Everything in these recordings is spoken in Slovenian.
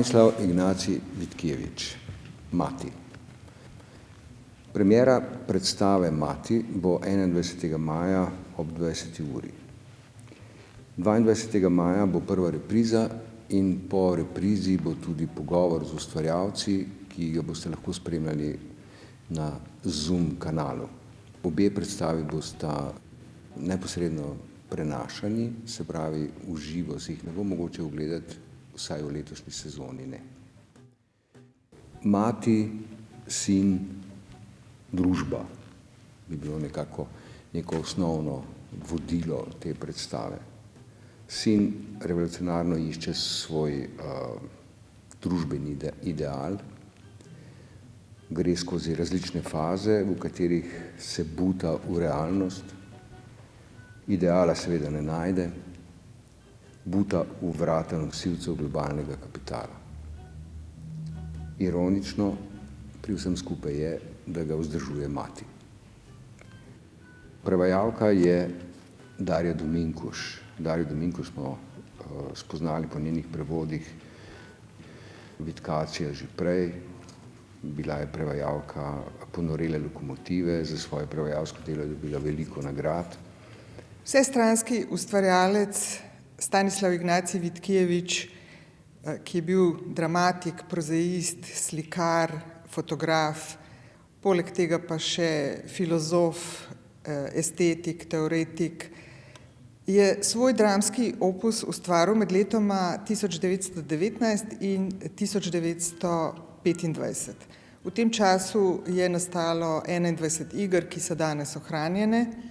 Stanislav Ignacij Vitkijevič, Mati. Premiera predstave Mati bo 21. maja ob 20. uri. 22. maja bo prva repriza in po reprizi bo tudi pogovor z ustvarjalci, ki ga boste lahko spremljali na Zoom kanalu. Obe predstavi bosta neposredno prenašani, se pravi v živo, se jih ne bo mogoče ogledati, vsaj v letošnji sezoni ne. Mati, sin, družba bi bilo nekako neko osnovno vodilo te predstave. Sin revolucionarno išče svoj družbeni ideal, gre skozi različne faze, v katerih se buta v realnost, ideala seveda ne najde, buta v vrata nosilcev globalnega kapitala. Ironično pri vsem skupaj je, da ga vzdržuje mati. Prevajalka je Darja Dominkuš. Darjo Dominkuš smo spoznali po njenih prevodih Vitkacija že prej. Bila je prevajalka Ponorele lokomotive, za svoje prevajalsko delo je dobila veliko nagrad. Vsestranski ustvarjalec Stanislav Ignacij Vitkijevič, ki je bil dramatik, prozaist, slikar, fotograf, poleg tega pa še filozof, estetik, teoretik, je svoj dramski opus ustvaril med letoma 1919 in 1925. V tem času je nastalo 21 iger, ki so danes ohranjene,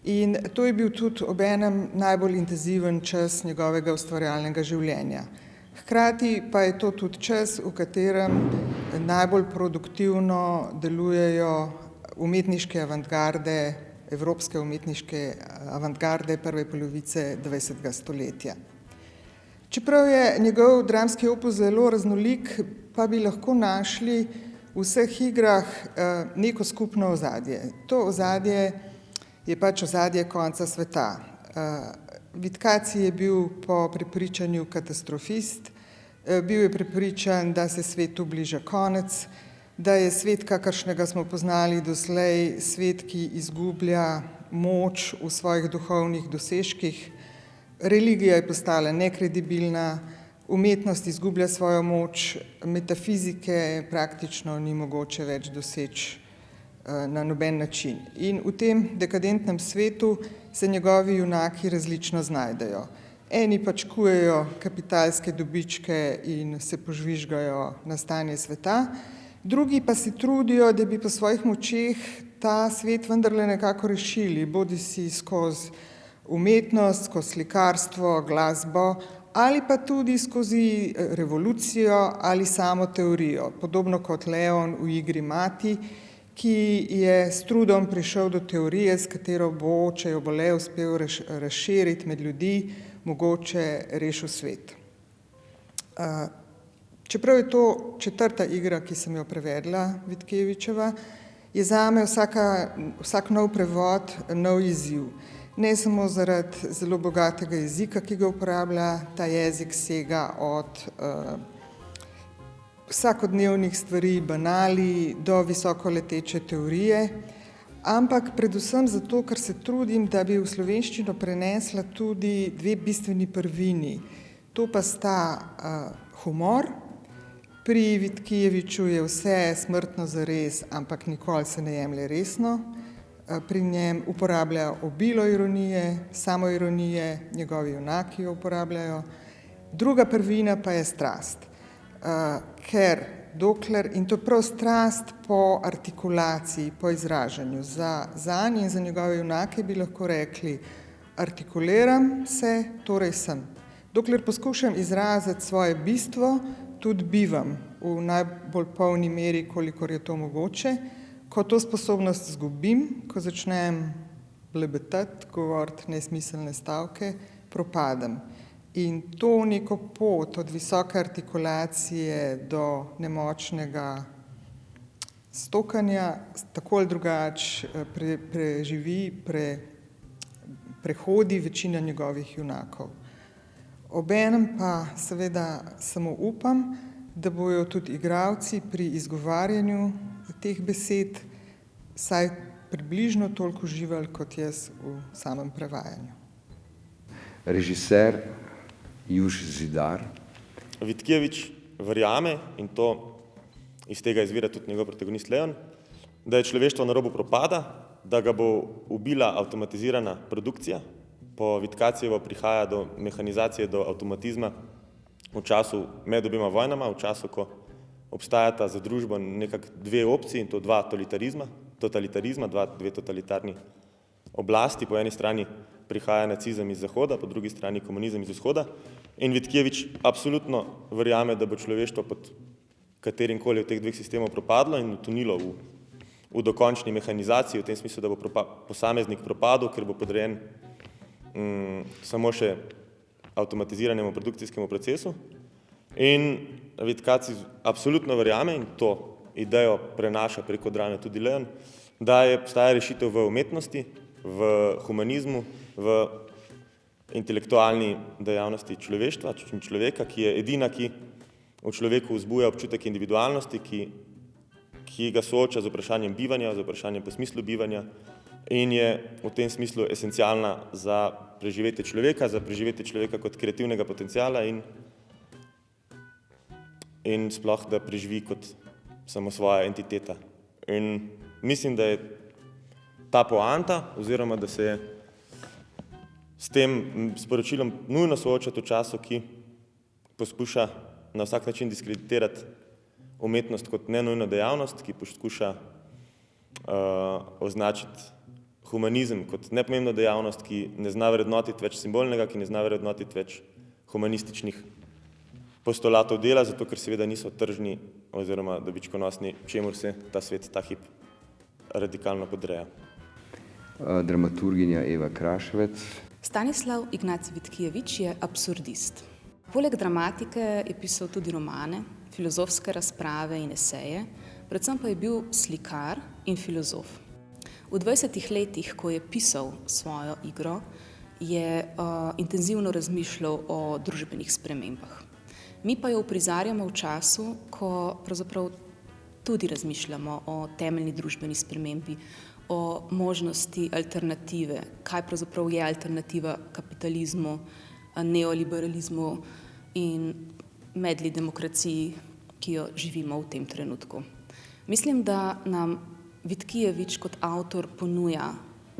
in to je bil tudi obenem najbolj intenziven čas njegovega ustvarjalnega življenja. Hkrati pa je to tudi čas, v katerem najbolj produktivno delujejo umetniške avantgarde, evropske umetniške avantgarde prve polovice 20. stoletja. Čeprav je njegov dramski opus zelo raznolik, pa bi lahko našli v vseh igrah neko skupno ozadje. To ozadje je pač ozadje konca sveta. Vitkacij je bil po prepričanju katastrofist, bil je prepričan, da se svetu bliža konec, da je svet, kakršnega smo poznali doslej, svet, ki izgublja moč v svojih duhovnih dosežkih, religija je postala nekredibilna, umetnost izgublja svojo moč, metafizike praktično ni mogoče več doseči na noben način. In v tem dekadentnem svetu se njegovi junaki različno znajdejo. Eni pač kujejo kapitalske dobičke in se požvižgajo na stanje sveta, drugi pa si trudijo, da bi po svojih močeh ta svet vendarle nekako rešili, bodisi skozi umetnost, skozi slikarstvo, glasbo, ali pa tudi skozi revolucijo ali samo teorijo, podobno kot Leon v igri Mati, ki je s trudom prišel do teorije, s katero bo, če jo bo le uspel razširiti med ljudi, mogoče rešil svet. Čeprav je to četrta igra, ki sem jo prevedla, Vitkijevičeva, je zame vsak nov prevod nov izziv. Ne samo zaradi zelo bogatega jezika, ki ga uporablja, ta jezik sega od vsakodnevnih stvari, banali, do visoko leteče teorije, ampak predvsem zato, ker se trudim, da bi v slovenščino prenesla tudi dve bistveni prvini. To pa sta humor. Pri Vitkijeviču je vse smrtno zares, ampak nikoli se ne jemlje resno. Pri njem uporablja obilo ironije, samoironije, njegovi junaki jo uporabljajo. Druga prvina pa je strast. Ker dokler, in to prav strast po artikulaciji, po izražanju, zanj in za njegove junake bi lahko rekli, artikuliram se, torej sem. Dokler poskušam izraziti svoje bistvo, tudi bivam v najbolj polni meri, kolikor je to mogoče. Ko to sposobnost izgubim, ko začnem blebetati, govoriti nesmiselne stavke, propadem. In to neko pot od visoke artikulacije do nemočnega stokanja tako ali drugače prehodi večina njegovih junakov. Obenem pa seveda samo upam, da bojo tudi igralci pri izgovarjanju teh besed vsaj približno toliko uživali kot jaz v samem prevajanju. Režiser Juš Zidar. Vitkijevič verjame, in to iz tega izvira tudi njegov protagonist Leon, da je človeštvo na robu propada, da ga bo ubila avtomatizirana produkcija. Po Vitkacijevo prihaja do mehanizacije, do avtomatizma v času med obima vojnama, v času, ko obstajata za družbo nekako dve opciji, in to dva totalitarizma, dve totalitarni oblasti. Po eni strani prihaja nacizem iz Zahoda, po drugi strani komunizem iz Vzhoda. In Vitkijevič absolutno verjame, da bo človeštvo pod katerimkoli od teh dveh sistemov propadlo in utonilo v dokončni mehanizaciji, v tem smislu, da bo posameznik propadel, ker bo podrejen samo še avtomatiziranemu produkcijskemu procesu. In Vitkacij absolutno verjame, in to idejo prenaša preko drame tudi Leon, da obstaja rešitev v umetnosti, v humanizmu, v intelektualni dejavnosti človeštva, človeka, ki je edina, ki v človeku vzbuja občutek individualnosti, ki ga sooča z vprašanjem bivanja, z vprašanjem po smislu bivanja in je v tem smislu esencialna za preživetje človeka kot kreativnega potenciala in sploh, da preživi kot samo svoja entiteta. In mislim, da je ta poanta, oziroma da se je s tem sporočilom nujno soočati v času, ki poskuša na vsak način diskreditirati umetnost kot nenujno dejavnost, ki poskuša označiti humanizem kot nepomembno dejavnost, ki ne zna vrednotiti več simbolnega, ki ne zna vrednotiti več humanističnih postulatov dela, zato ker seveda niso tržni oziroma dobičkonosni, čemur se ta svet ta hip radikalno podreja. Dramaturginja Eva Kraševec. Stanislav Ignacij Vitkijevič je absurdist. Poleg dramatike je pisal tudi romane, filozofske razprave in eseje, predvsem pa je bil slikar in filozof. V 20 letih, ko je pisal svojo igro, je intenzivno razmišljal o družbenih spremembah. Mi pa jo uprizarjamo v času, ko pravzaprav tudi razmišljamo o temeljni družbeni spremembi, o možnosti alternative, kaj pravzaprav je alternativa kapitalizmu, neoliberalizmu in medli demokraciji, ki jo živimo v tem trenutku. Mislim, da nam Vitkijevič kot avtor ponuja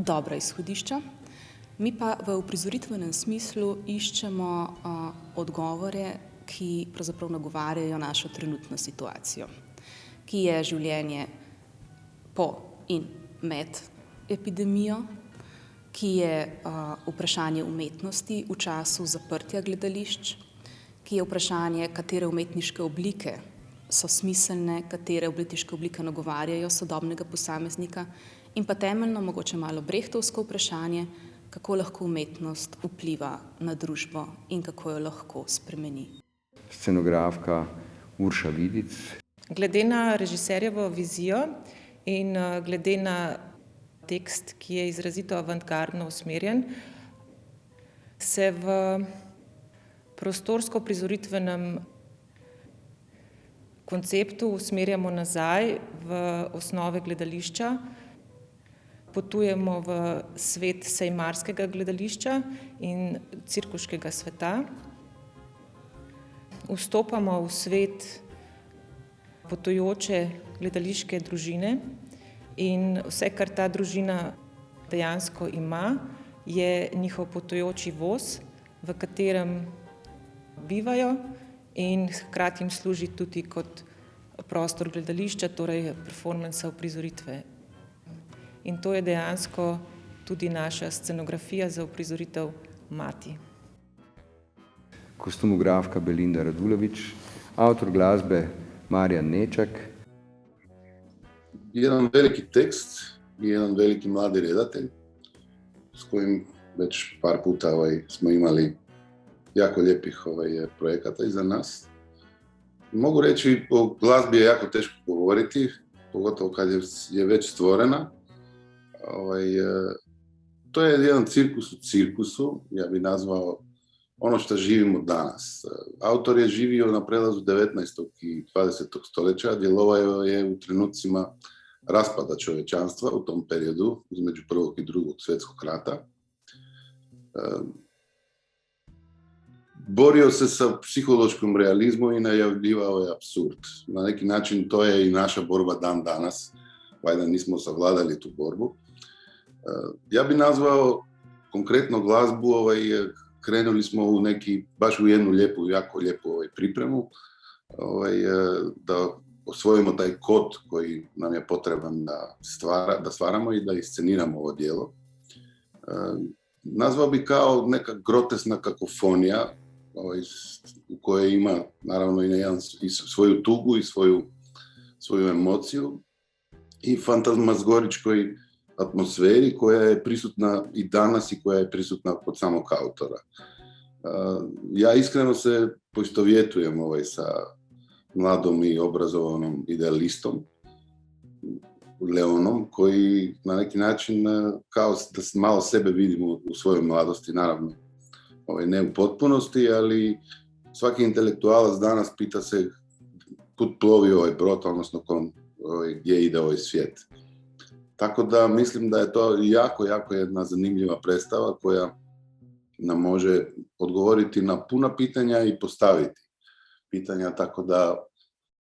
dobra izhodišča, mi pa v uprizoritvenem smislu iščemo odgovore, ki pravzaprav nagovarjajo našo trenutno situacijo, ki je življenje po in med epidemijo, ki je vprašanje umetnosti v času zaprtja gledališč, ki je vprašanje, katere umetniške oblike so smiselne, katere umetniške oblike nagovarjajo sodobnega posameznika in pa temeljno, mogoče malo brehtovsko vprašanje, kako lahko umetnost vpliva na družbo in kako jo lahko spremeni. Scenografka Urša Vidic. Glede na režiserjevo vizijo in glede na tekst, ki je izrazito avantgardno usmerjen, se v prostorsko-prizoritvenem konceptu usmerjamo nazaj v osnove gledališča, potujemo v svet sejmarskega gledališča in cirkuškega sveta, vstopamo v svet potujoče gledališke družine in vse, kar ta družina dejansko ima, je njihov potujoči voz, v katerem bivajo in hkrati jim služi tudi kot prostor gledališča, torej performansa, uprizoritve. In to je dejansko tudi naša scenografija za uprizoritev Mati. Kostumografka Belinda Radulović, avtor glasbe Marjan Nečak. Jedan veliki tekst i jedan veliki mladi redatelj s kojim već par puta smo imali jako lijepih projekata iza nas. Mogu reći, o glazbi je jako teško govoriti, pogotovo kad je već stvorena. To je jedan cirkus u cirkusu, ja bih nazvao ono što živimo danas. Autor je živio na prelazu 19. i 20. stoljeća, djelovao je u trenucima raspada čovječanstva u tom periodu, između prvog i drugog svjetskog rata. Borio se sa psihološkim realizmom i najavljivao je apsurd. Na neki način to je i naša borba dan danas, valjda nismo savladali tu borbu. Ja bi nazvao konkretno glazbu, krenuli smo baš u jednu jako lijepu pripremu, da osvojimo taj kod koji nam je potreban da stvaramo i da isceniramo ovo djelo. Nazvao bi kao neka grotesna kakofonija, u kojoj ima naravno i svoju tugu i svoju emociju i fantazmagoričkoj atmosferi koja je prisutna i danas i koja je prisutna kod samog autora. Ja iskreno se poistovjetujem sa mladom i obrazovanom idealistom Leonom, koji na neki način kao da malo sebe vidimo u svojoj mladosti, naravno ne u potpunosti, ali svaki intelektualac danas pita se kud plovi ovaj brod, odnosno gdje ide ovaj svijet. Tako da mislim da je to jako jedna zanimljiva predstava koja nam može odgovoriti na puna pitanja i postaviti pitanja, tako da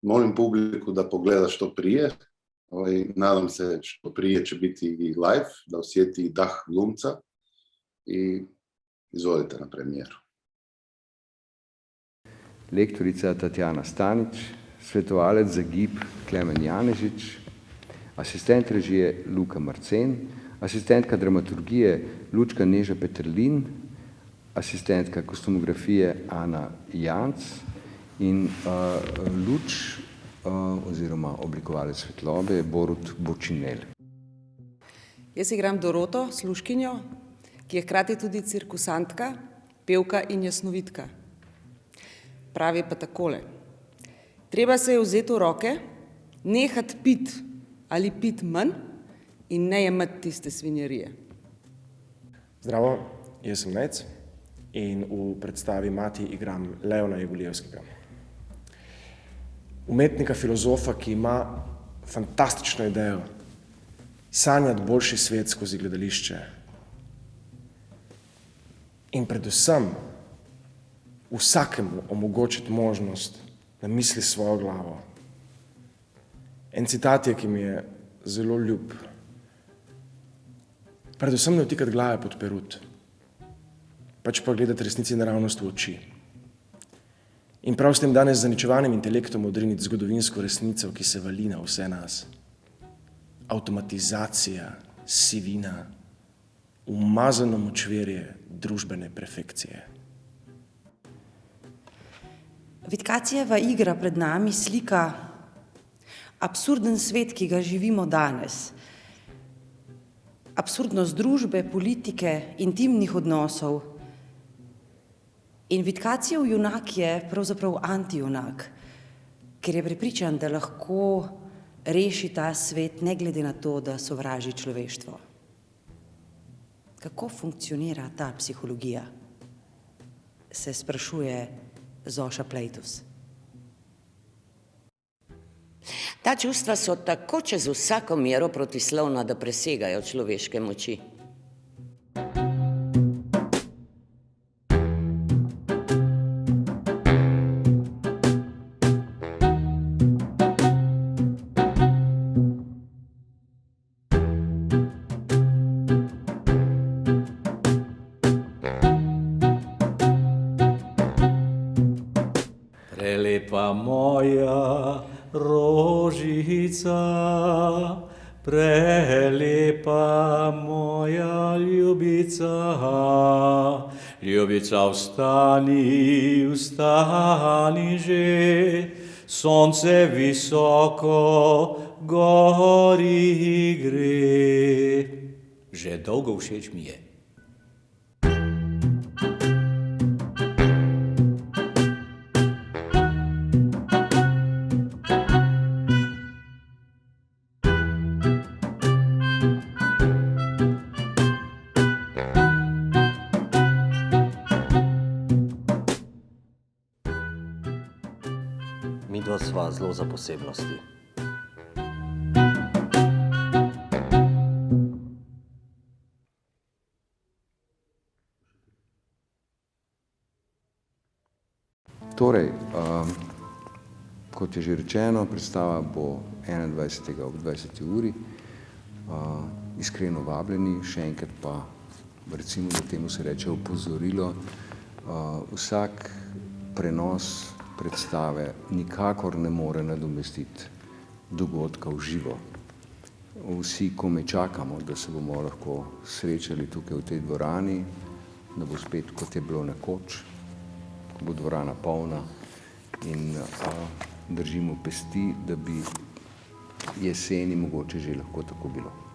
molim publiku da pogleda što prije. Nadam se što prije će biti i live, da osjeti dah glumca i izvolite na premijeru. Lektorica Tatjana Stanič, svetovalec za gib Klemen Janežič, asistent režije Luka Marcen, asistentka dramaturgije Lučka Neža Peterlin, asistentka kostumografije Ana Janc in luč oziroma oblikovalec svetlobe Borut Bočinel. Jaz igram Doroto, služkinjo, ki je hkrati tudi cirkusantka, pevka in jasnovidka. Pravi pa takole: treba se je vzeti v roke, nehati pit ali pit manj in ne jemati tiste svinjarije. Zdravo, jaz sem Nec in v predstavi Mati igram Leona Jegulijevskega. Umetnika, filozofa, ki ima fantastično idejo sanjati boljši svet skozi gledališče in predvsem vsakemu omogočiti možnost, da misli svojo glavo. En citat je, ki mi je zelo ljub. Predvsem ne vtikati glave pod perut, pač pa gledati resnici naravnost v oči. In prav s tem danes zaničevanim intelektom odriniti zgodovinsko resnico, ki se vali na vse nas. Avtomatizacija, sivina, umazano močvirje družbene perfekcije. Vitkacijeva igra pred nami slika absurden svet, ki ga živimo danes. Absurdnost družbe, politike, intimnih odnosov. In Vitkacijev junak je pravzaprav antijunak, ker je prepričan, da lahko reši ta svet ne glede na to, da sovraži človeštvo. Kako funkcionira ta psihologija? Se sprašuje Zoša Plejtus. Ta čustva so tako čez vsako mero protislovna, da presegajo človeške moči. Prelepa moja rožica, prelepa moja ljubica, ljubica vstani, vstani že, sonce visoko gori gre. Že dolgo všeč mi je. to za posebnosti? Torej, kot je že rečeno, predstava bo 21. ob 20. uri. Iskreno vabljeni, še enkrat pa, recimo, da temu se reče opozorilo, vsak prenos predstave nikakor ne more nadomestiti dogodka v živo. Vsi komaj čakamo, da se bomo lahko srečali tukaj v tej dvorani, da bo spet, kot je bilo nekoč, ko bo dvorana polna in držimo pesti, da bi jeseni mogoče že lahko tako bilo.